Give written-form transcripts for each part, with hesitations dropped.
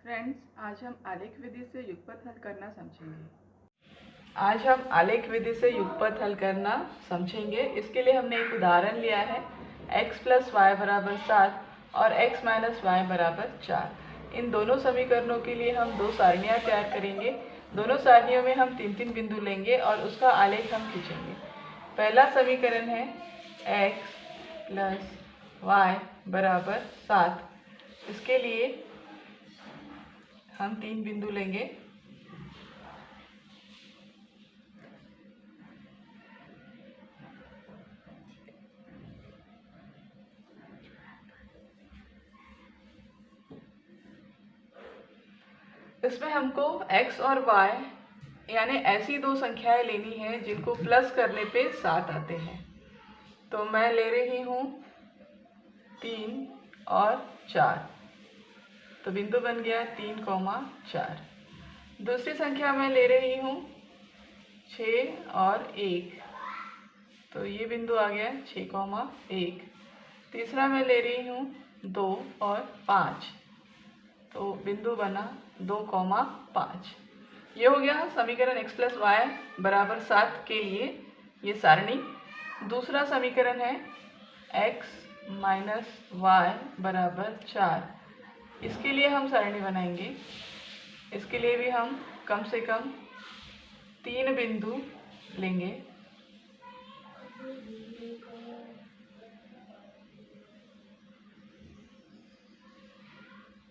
Friends, आज हम आलेख विधि से युगपत हल करना समझेंगे। इसके लिए हमने एक उदाहरण लिया है। x प्लस वाई बराबर 7 और x माइनस वाई बराबर 4। इन दोनों समीकरणों के लिए हम दो सारणियाँ तैयार करेंगे। दोनों सारणियों में हम 3-3 बिंदु लेंगे और उसका आलेख हम खींचेंगे। पहला समीकरण है x प्लस वाई बराबर 7। इसके लिए हम 3 बिंदु लेंगे। इसमें हमको x और y यानी ऐसी दो संख्याएं लेनी है जिनको प्लस करने पे 7 आते हैं। तो मैं ले रही हूँ 3 और 4, तो बिंदु बन गया 3,4। दूसरी संख्या मैं ले रही हूँ 6 और 1, तो ये बिंदु आ गया 6,1। तीसरा मैं ले रही हूँ 2 और 5, तो बिंदु बना 2,5। ये हो गया समीकरण x प्लस वाई बराबर 7 के लिए ये सारणी। दूसरा समीकरण है x माइनस वाई बराबर 4। इसके लिए हम सारणी बनाएंगे। इसके लिए भी हम कम से कम 3 बिंदु लेंगे।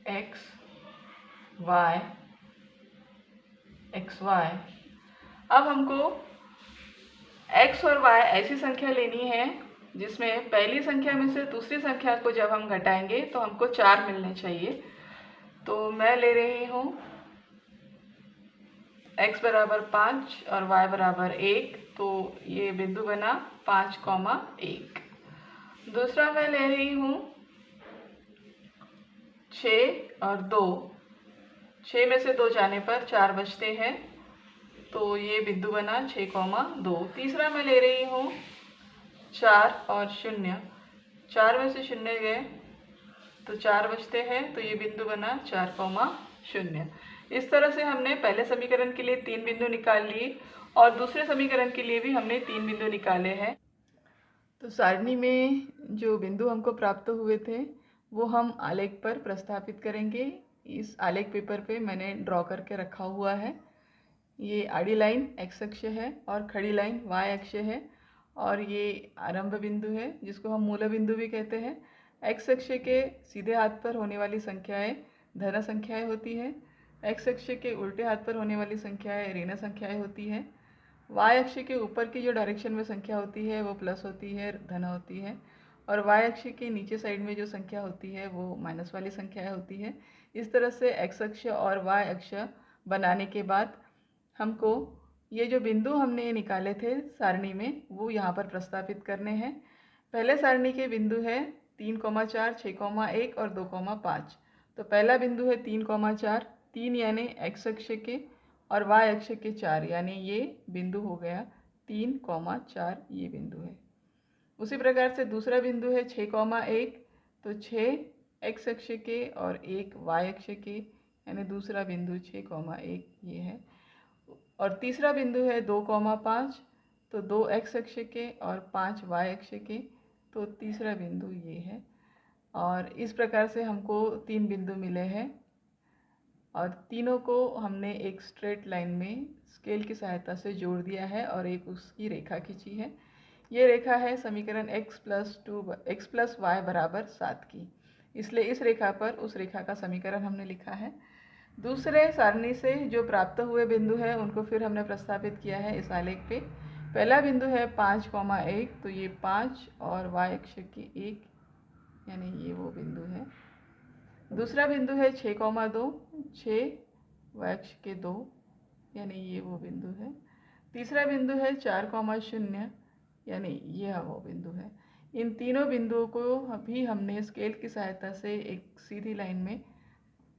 x y x y। अब हमको x और y ऐसी संख्या लेनी है जिसमें पहली संख्या में से दूसरी संख्या को जब हम घटाएंगे तो हमको 4 मिलने चाहिए। तो मैं ले रही हूँ x बराबर 5 और y बराबर 1, तो ये बिंदु बना 5,1। दूसरा मैं ले रही हूँ 6 और 2, 6 में से 2 जाने पर 4 बचते हैं, तो ये बिंदु बना 6,2। तीसरा मैं ले रही हूँ 4 और 0, 4 में से 0 गए तो 4 बचते हैं, तो ये बिंदु बना 4,0। इस तरह से हमने पहले समीकरण के लिए 3 बिंदु निकाल लिए और दूसरे समीकरण के लिए भी हमने 3 बिंदु निकाले हैं। तो सारणी में जो बिंदु हमको प्राप्त हुए थे वो हम आलेख पर प्रस्थापित करेंगे। इस आलेख पेपर पे मैंने ड्रॉ करके रखा हुआ है। ये आड़ी लाइन x अक्ष है और खड़ी लाइन y अक्ष है, और ये आरंभ बिंदु है जिसको हम मूल बिंदु भी कहते हैं। x अक्ष के सीधे हाथ पर होने वाली संख्याएं धन संख्याएं होती हैं, x अक्ष के उल्टे हाथ पर होने वाली संख्याएं ऋण संख्याएं होती हैं। y अक्ष के ऊपर की जो डायरेक्शन में संख्या होती है वो प्लस होती है, धन होती है, और y अक्ष के नीचे साइड में जो संख्या होती है वो माइनस वाली संख्याएं होती है। इस तरह से x अक्ष और y अक्ष बनाने के बाद हमको ये जो बिंदु हमने निकाले थे सारणी में वो यहाँ पर प्रस्तापित करने हैं। पहले सारणी के बिंदु है 3,4, 6,1 और 2,5। तो पहला बिंदु है 3,4, 3 यानी x अक्ष के और y अक्ष के 4, यानी ये बिंदु हो गया 3,4, ये बिंदु है। उसी प्रकार से दूसरा बिंदु है 6,1, तो 6 x अक्ष के और 1 y अक्ष के, यानी दूसरा बिंदु 6,1 ये है। और तीसरा बिंदु है 2,5, तो 2 x अक्ष के और 5 y अक्ष के, तो तीसरा बिंदु ये है। और इस प्रकार से हमको 3 बिंदु मिले हैं और तीनों को हमने एक स्ट्रेट लाइन में स्केल की सहायता से जोड़ दिया है और एक उसकी रेखा खींची है। ये रेखा है समीकरण x प्लस वाई बराबर 7 की, इसलिए इस रेखा पर उस रेखा का समीकरण हमने लिखा है। दूसरे सारणी से जो प्राप्त हुए बिंदु है उनको फिर हमने प्रस्तापित किया है इस आलेख पे। पहला बिंदु है 5,1, तो ये 5 और y अक्ष के 1, यानी ये वो बिंदु है। दूसरा बिंदु है 6,2, 6 y अक्ष के 2, यानी ये वो बिंदु है। तीसरा बिंदु है 4,0, यानी यह वो बिंदु है। इन तीनों बिंदुओं को भी हमने स्केल की सहायता से एक सीधी लाइन में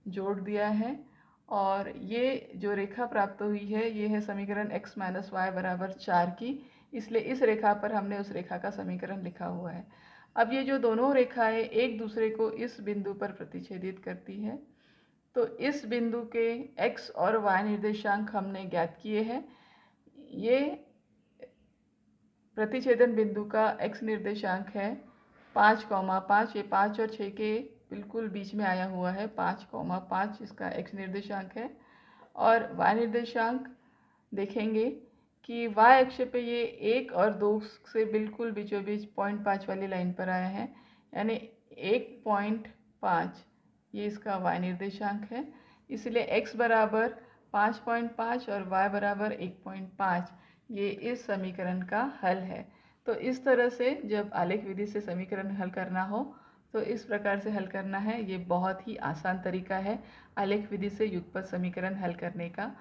जोड़ दिया है और ये जो रेखा प्राप्त हुई है ये है समीकरण x माइनस वाई बराबर 4 की, इसलिए इस रेखा पर हमने उस रेखा का समीकरण लिखा हुआ है। अब ये जो दोनों रेखाएं एक दूसरे को इस बिंदु पर प्रतिच्छेदित करती है, तो इस बिंदु के x और y निर्देशांक हमने ज्ञात किए हैं। ये प्रतिच्छेदन बिंदु का x निर्देशांक है 5,5। ये 5 और 6 के बिल्कुल बीच में आया हुआ है। 5,5 इसका x निर्देशांक है। और y निर्देशांक देखेंगे कि y अक्ष पे ये 1 और 2 से बिल्कुल बीचों बीच 0.5 वाली लाइन पर आया है, यानी 1.5 ये इसका y निर्देशांक है। इसलिए x बराबर 5.5 और y बराबर 1.5 ये इस समीकरण का हल है। तो इस तरह से जब आलेख विधि से समीकरण हल करना हो तो इस प्रकार से हल करना है। ये बहुत ही आसान तरीका है आलेख विधि से युगपत समीकरण हल करने का।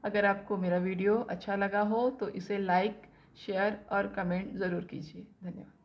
अगर आपको मेरा वीडियो अच्छा लगा हो तो इसे लाइक, शेयर और कमेंट ज़रूर कीजिए। धन्यवाद।